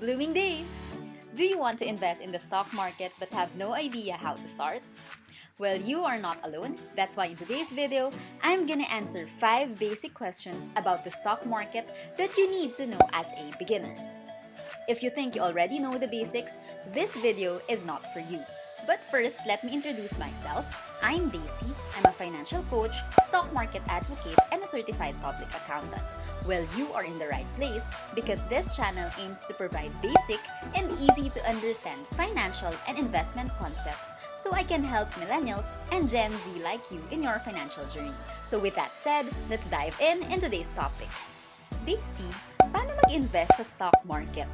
blooming day! Do you want to invest in the stock market but have no idea how to start? Well, you are not alone. That's why in today's video, I'm gonna answer 5 basic questions about the stock market that you need to know as a beginner. If you think you already know the basics, this video is not for you. But first, let me introduce myself. I'm Daisy. I'm a financial coach, stock market advocate, and a certified public accountant. Well, you are in the right place because this channel aims to provide basic and easy to understand financial and investment concepts so I can help millennials and Gen Z like you in your financial journey. So with that said, let's dive in today's topic. Daisy, paano mag-invest sa stock market?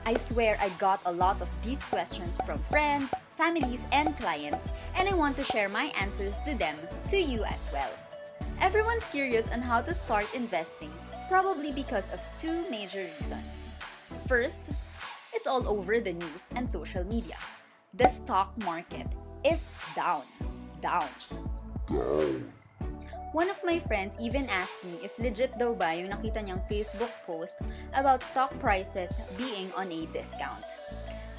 I swear I got a lot of these questions from friends, families, and clients, and I want to share my answers to them to you as well. Everyone's curious on how to start investing, probably because of 2 major reasons. First, it's all over the news and social media. The stock market is down. One of my friends even asked me if legit daw ba yung nakita niyang Facebook post about stock prices being on a discount.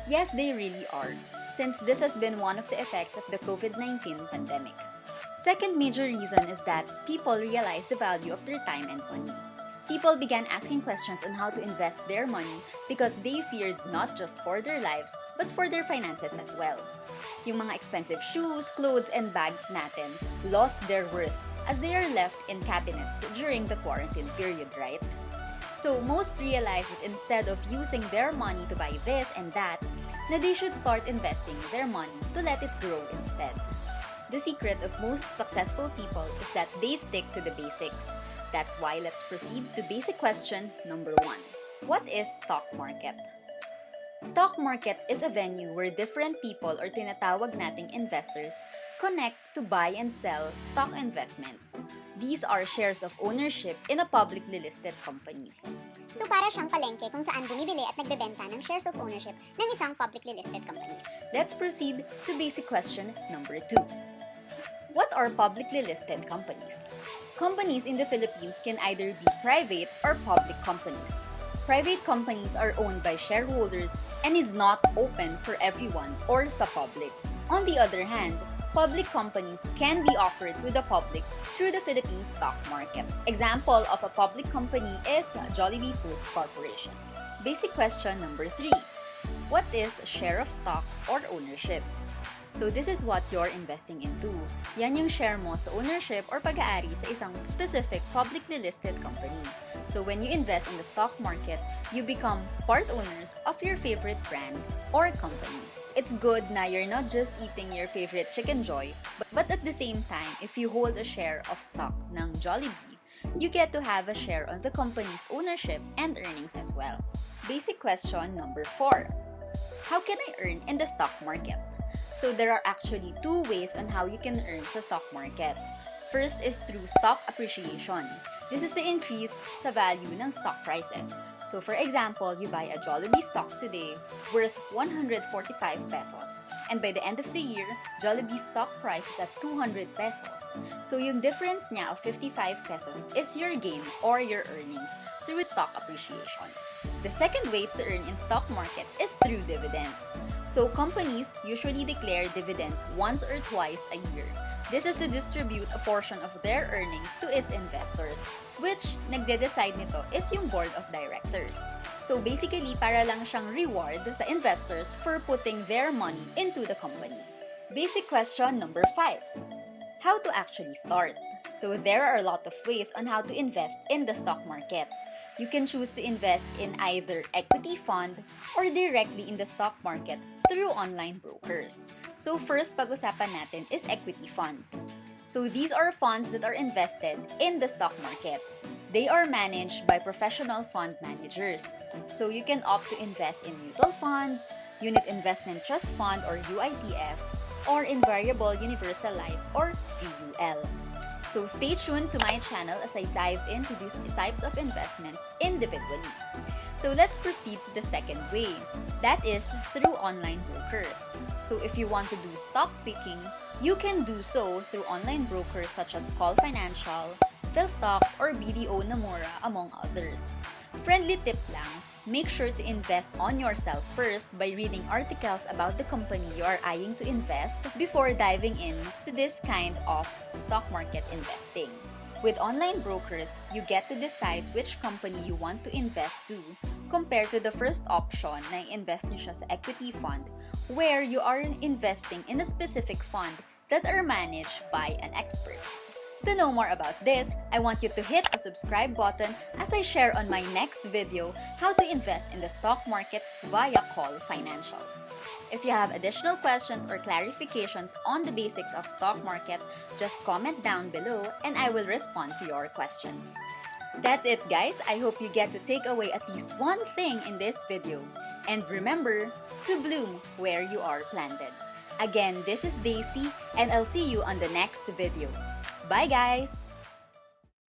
Yes, they really are, since this has been one of the effects of the COVID-19 pandemic. Second major reason is that people realized the value of their time and money. People began asking questions on how to invest their money because they feared not just for their lives, but for their finances as well. Yung mga expensive shoes, clothes, and bags natin lost their worth as they are left in cabinets during the quarantine period, right? So most realized that instead of using their money to buy this and that, na they should start investing their money to let it grow instead. The secret of most successful people is that they stick to the basics. That's why let's proceed to basic question number 1. What is stock market? Stock market is a venue where different people or tinatawag nating investors connect to buy and sell stock investments. These are shares of ownership in a publicly listed companies. So para siyang palengke kung saan bumibili at nagbebenta ng shares of ownership ng isang publicly listed company. Let's proceed to basic question number 2. What are publicly listed companies? Companies in the Philippines can either be private or public companies. Private companies are owned by shareholders and is not open for everyone or sa public. On the other hand, public companies can be offered to the public through the Philippine Stock Market. Example of a public company is Jollibee Foods Corporation. Basic question number 3. What is share of stock or ownership? So this is what you're investing into. Yan yung share mo sa ownership or pag-aari sa isang specific publicly listed company. So when you invest in the stock market, you become part owners of your favorite brand or company. It's good na you're not just eating your favorite Chicken Joy, but at the same time, if you hold a share of stock ng Jollibee, you get to have a share on the company's ownership and earnings as well. Basic question number 4. How can I earn in the stock market? So there are actually 2 ways on how you can earn sa stock market. First is through stock appreciation. This is the increase sa value ng stock prices. So for example, you buy a Jollibee stocks today worth 145 pesos. And by the end of the year, Jollibee stock price is at 200 pesos. So yung difference niya of 55 pesos is your gain or your earnings through stock appreciation. The second way to earn in stock market is through dividends. So companies usually declare dividends once or twice a year. This is to distribute a portion of their earnings to its investors, which nagde-decide nito is yung board of directors. So basically, para lang siyang reward sa investors for putting their money into the company. Basic question number 5. How to actually start? So there are a lot of ways on how to invest in the stock market. You can choose to invest in either equity fund or directly in the stock market through online brokers. So first, pag-usapan natin is equity funds. So these are funds that are invested in the stock market. They are managed by professional fund managers. So you can opt to invest in mutual funds, unit investment trust fund or UITF, or in variable universal life or VUL. So stay tuned to my channel as I dive into these types of investments individually. So let's proceed to the second way. That is through online brokers. So if you want to do stock picking, you can do so through online brokers such as Call Financial, PhilStocks, or BDO Namura, among others. Friendly tip lang, make sure to invest on yourself first by reading articles about the company you are eyeing to invest before diving in to this kind of stock market investing. With online brokers, you get to decide which company you want to invest to compared to the first option na invest nyo siya sa equity fund where you are investing in a specific fund that are managed by an expert. To know more about this, I want you to hit the subscribe button as I share on my next video how to invest in the stock market via Call Financial. If you have additional questions or clarifications on the basics of stock market, just comment down below and I will respond to your questions. That's it guys, I hope you get to take away at least one thing in this video. And remember to bloom where you are planted. Again, this is Daisy and I'll see you on the next video. Bye guys!